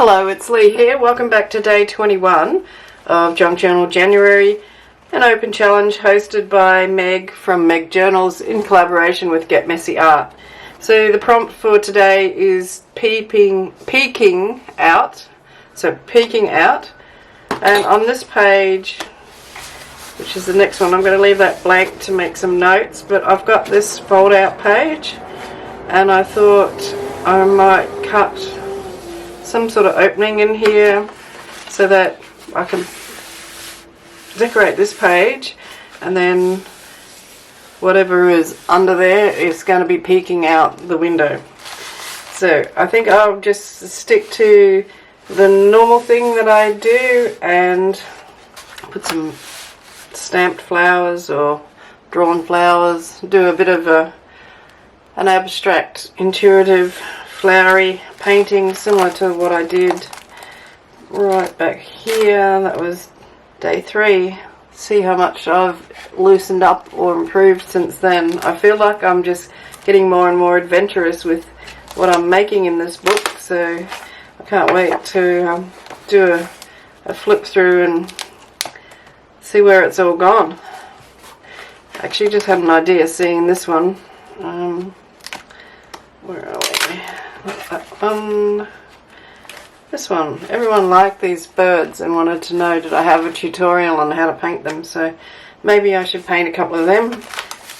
Hello, it's Lee here. Welcome back to day 21 of Junk Journal January, an open challenge hosted by Meg from Meg Journals in collaboration with Get Messy Art. So the prompt for today is peeking out. So peeking out, and on this page, which is the next one, I'm going to leave that blank to make some notes, but I've got this fold out page and I thought I might cut some sort of opening in here so that I can decorate this page, and then whatever is under there is going to be peeking out the window. So I think I'll just stick to the normal thing that I do and put some stamped flowers or drawn flowers, do a bit of an abstract, intuitive, flowery painting similar to what I did right back here. That was day 3. See how much I've loosened up or improved since then. I feel like I'm just getting more and more adventurous with what I'm making in this book, so I can't wait to do a flip through and see where it's all gone. I actually just had an idea seeing this one. Where are we? Not that one. This one. Everyone liked these birds and wanted to know did I have a tutorial on how to paint them, so maybe I should paint a couple of them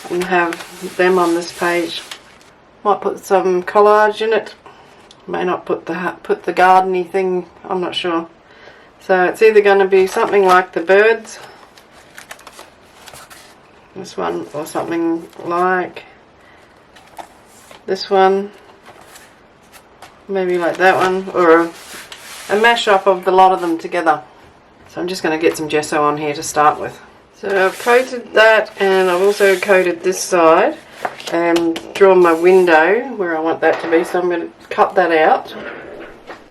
and have them on this page. Might put some collage in it. May not put the gardeny thing, I'm not sure. So it's either going to be something like the birds, this one, or something like this one, maybe like that one, or a mash-up of the lot of them together. So I'm just going to get some gesso on here to start with. So I've coated that, and I've also coated this side and drawn my window where I want that to be, so I'm going to cut that out.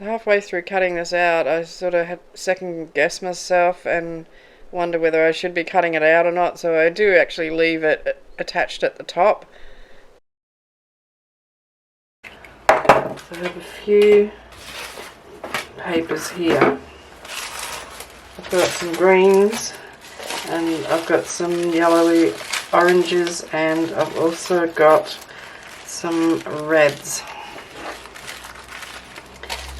Halfway through cutting this out, I sort of had second guess myself and wonder whether I should be cutting it out or not, so I do actually leave it attached at the top. So I have a few papers here. I've got some greens and I've got some yellowy oranges, and I've also got some reds.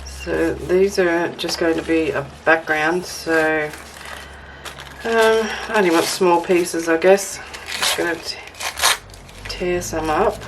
So these are just going to be a background, so I only want small pieces, I guess. Just going to tear some up.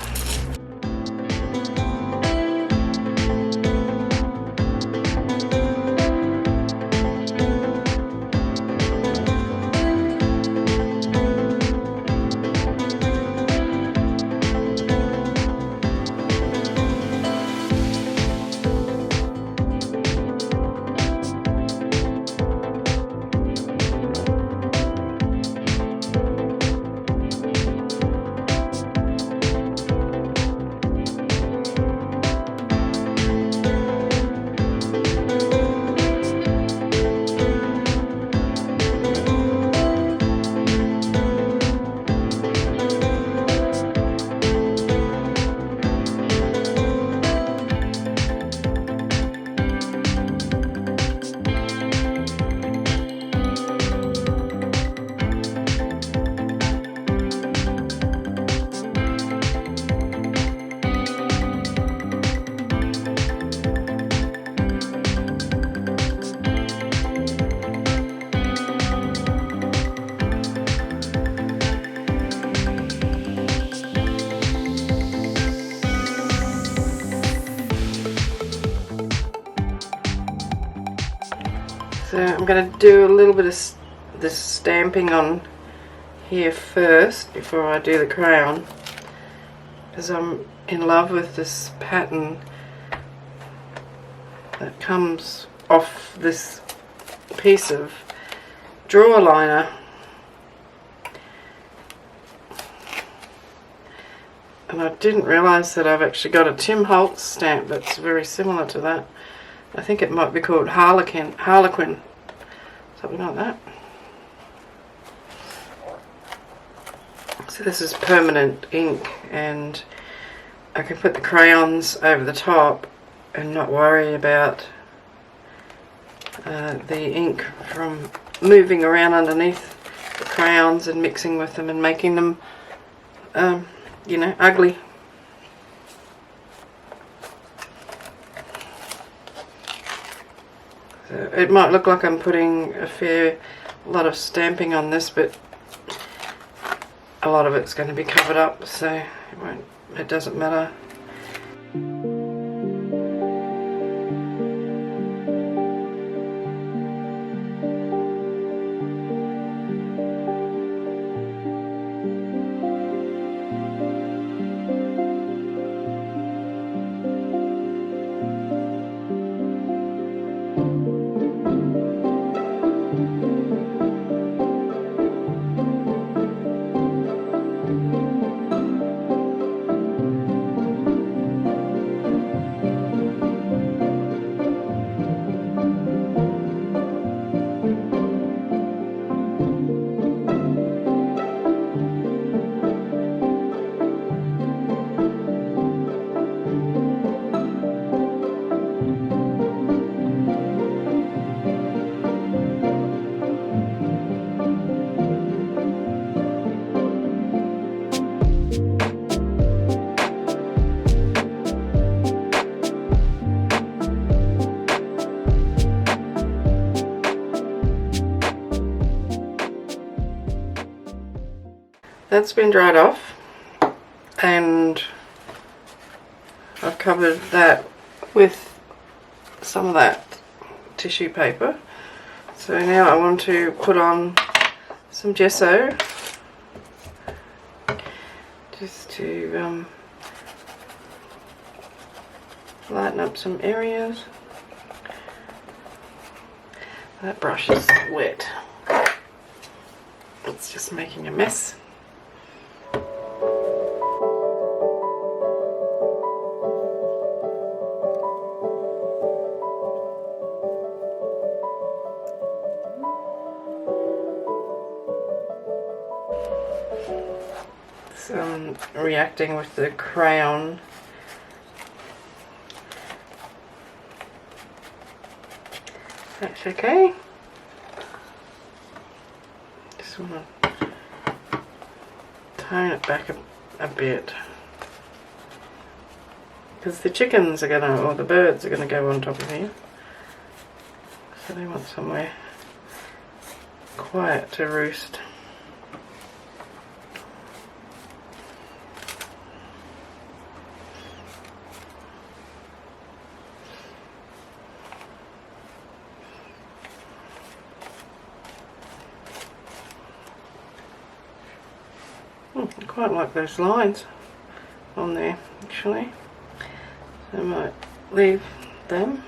So I'm going to do a little bit of this stamping on here first before I do the crayon, because I'm in love with this pattern that comes off this piece of drawer liner. And I didn't realise that I've actually got a Tim Holtz stamp that's very similar to that. I think it might be called Harlequin, something like that. So this is permanent ink, and I can put the crayons over the top and not worry about the ink from moving around underneath the crayons and mixing with them and making them, you know, ugly. So it might look like I'm putting a fair lot of stamping on this, but a lot of it's going to be covered up, so it doesn't matter. That's been dried off, and I've covered that with some of that tissue paper. So now I want to put on some gesso just to lighten up some areas. That brush is wet. It's just making a mess. Reacting with the crayon. That's okay. Just want to tone it back a bit, because the chickens are gonna, or the birds are gonna go on top of here, so they want somewhere quiet to roost. I quite like those lines on there, actually, so I might leave them.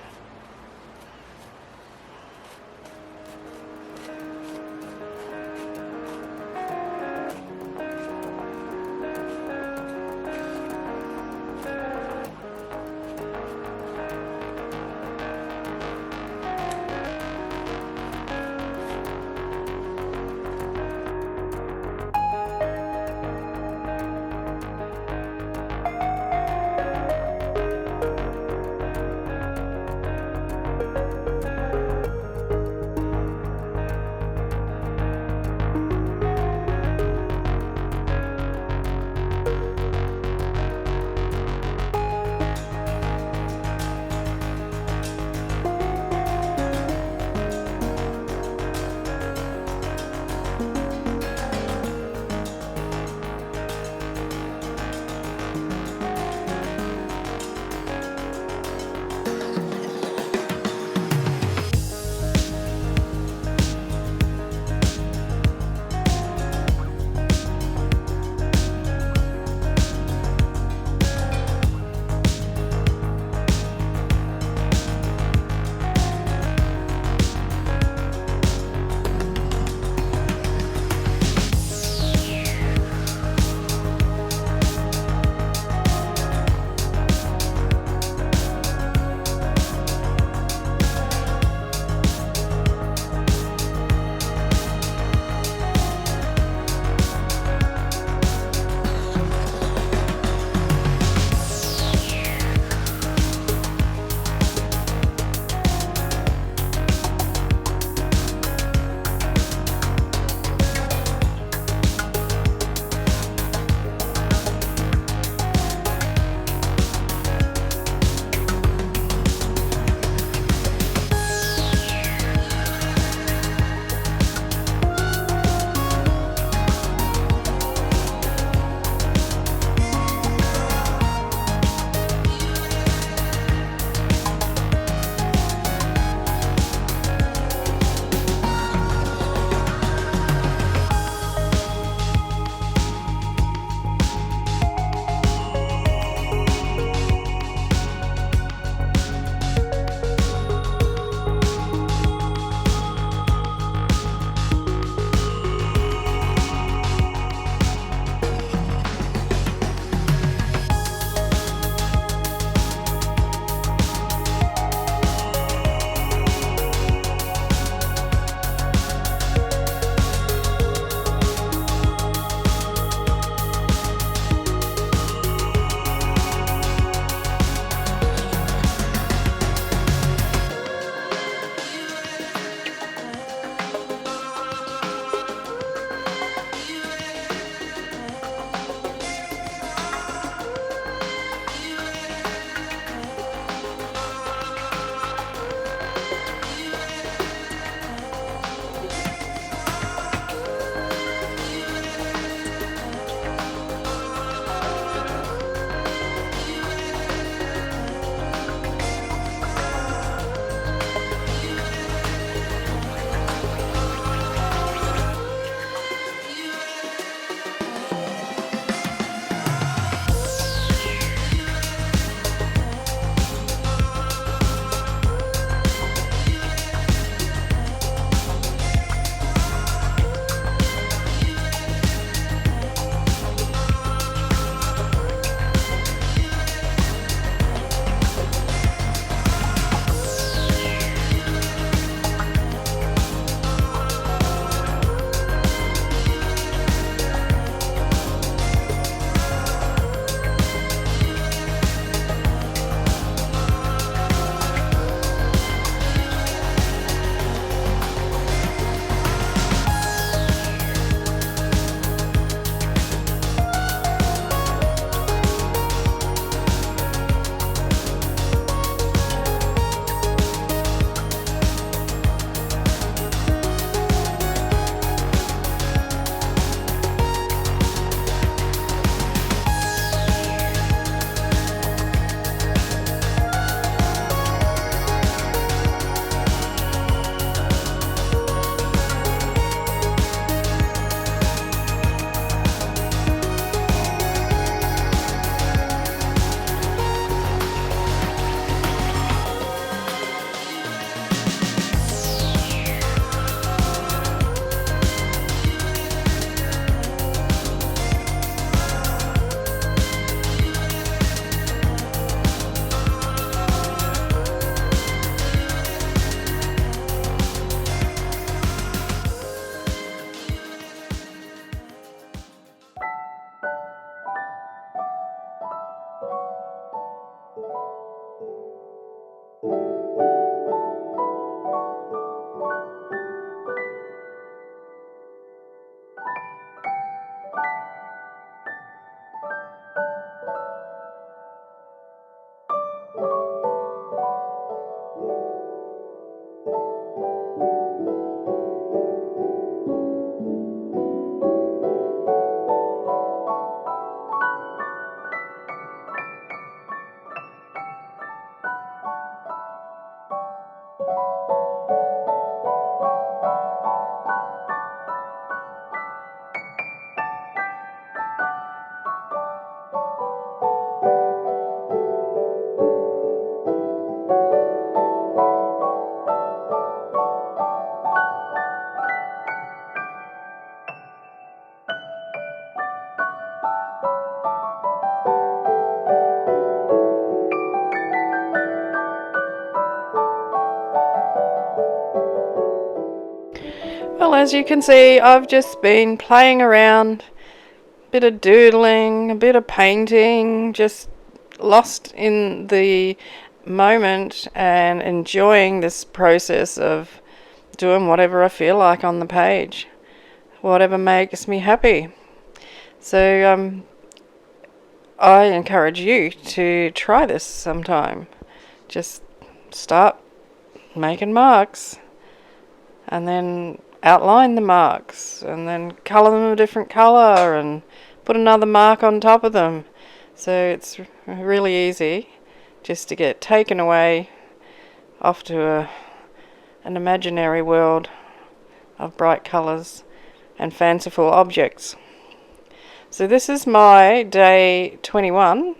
Well, as you can see, I've just been playing around, a bit of doodling, a bit of painting, just lost in the moment and enjoying this process of doing whatever I feel like on the page, whatever makes me happy. So I encourage you to try this sometime. Just start making marks and then outline the marks and then colour them a different colour and put another mark on top of them. So it's really easy just to get taken away off to an imaginary world of bright colours and fanciful objects. So this is my day 21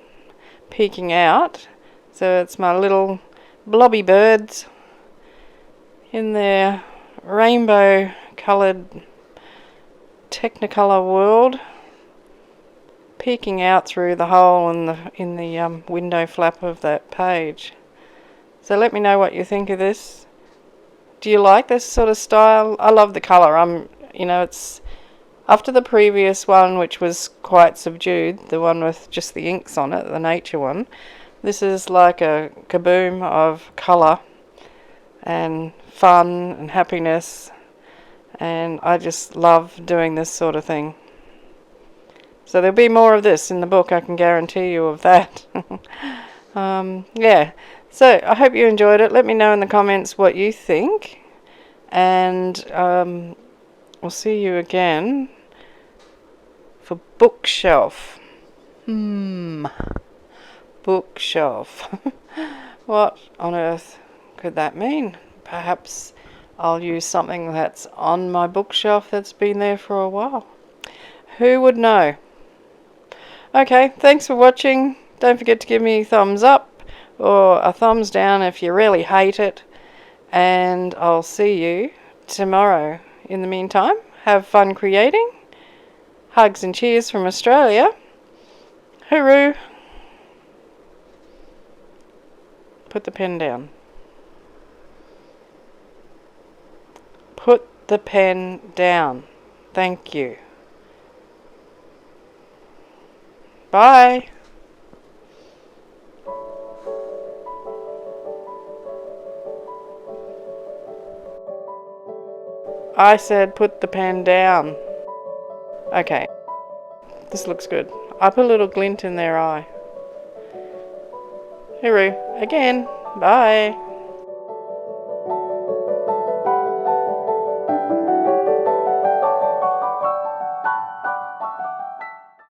peeking out. So it's my little blobby birds in their rainbow coloured Technicolor world, peeking out through the hole in the window flap of that page. So let me know what you think of this. Do you like this sort of style? I love the colour. It's after the previous one, which was quite subdued, the one with just the inks on it, the nature one. This is like a kaboom of colour and fun and happiness, and I just love doing this sort of thing. So there'll be more of this in the book, I can guarantee you of that. Yeah, so I hope you enjoyed it. Let me know in the comments what you think, and we'll see you again for bookshelf. Bookshelf. What on earth could that mean? Perhaps I'll use something that's on my bookshelf that's been there for a while. Who would know? Okay, thanks for watching. Don't forget to give me a thumbs up or a thumbs down if you really hate it. And I'll see you tomorrow. In the meantime, have fun creating. Hugs and cheers from Australia. Hooroo. Put the pen down. Put the pen down. Thank you. Bye. I said put the pen down. Okay. This looks good. I put a little glint in their eye. Hooroo. Again. Bye.